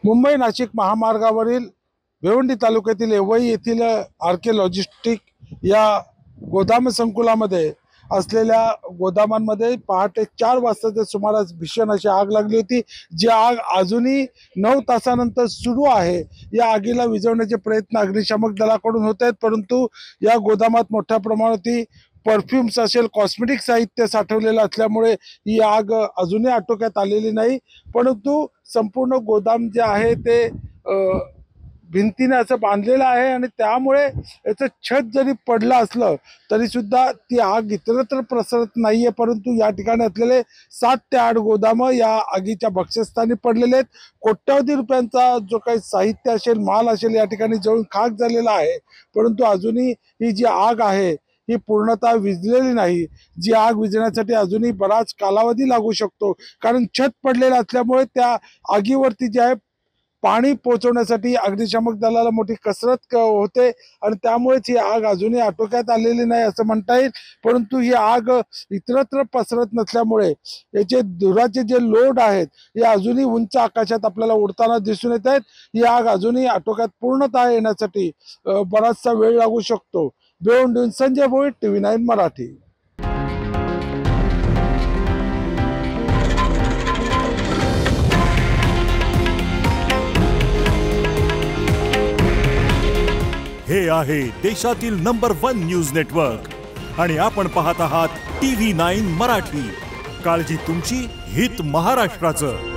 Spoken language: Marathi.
मुंबई नाशिक महामार्गावरील भिवंडी तालुक्यातील येवई येथील आरके लॉजिस्टिक या गोदाम संकुलामध्ये असलेल्या गोदामांमध्ये पहाटे 4 वाजताच्या सुमारास भीषण अशी आग लागली होती। जी आग अजूनही 9 तासानंतर सुरू आहे। या आगीला विझवण्याचे प्रयत्न अग्निशामक दलाकडून होत आहेत, परंतु या गोदामात मोठ्या प्रमाणात परफ्यूम्स असेल, कॉस्मेटिक साहित्य साठवलेलं असल्यामुळे ही आग अजूनही आटोक्यात आलेली नाही। परंतु संपूर्ण गोदाम जे आहे ते भिंतीने असं बांधलेलं आहे आणि त्यामुळे याचं छत जरी पडलं असलं तरी सुद्धा ती आग इतरत्र प्रसरत नाहीये। परंतु या ठिकाणी असलेले 7 ते 8 गोदाम या आगीच्या भक्ष्यस्थानी पडलेले आहेत। कोट्यावधी रुपयांचा जो काही साहित्य असेल, माल असेल, या ठिकाणी जळून खाक झालेला आहे। परंतु अजूनही ही जी आग आहे ही पूर्णतः विझलेली नाही। जी आग विझण्यासाठी अजूनही बराच कालावधी लागू शकतो, कारण छत पडलेलं असल्यामुळे त्या आगीवरती जे आहे पाणी पोहोचवण्यासाठी अग्निशामक दलाला मोठी कसरत होते आणि त्यामुळेच ही आग अजूनही आटोक्यात आलेली नाही असं म्हणता येईल। परंतु ही आग इतरत्र पसरत नसल्यामुळे याचे धुराचे जे लोड आहेत हे अजूनही उंच आकाशात आपल्याला उडताना दिसून येत आहेत। ही आग अजूनही आटोक्यात पूर्णतः येण्यासाठी बराचसा वेळ लागू शकतो। भिवंडीहून संजय भोईर, TV9 मराठी। हे आहे देशातील नंबर 1 न्यूज नेटवर्क आणि आपण पाहत आहात TV9 मराठी। काळजी तुमची, हित महाराष्ट्राचं।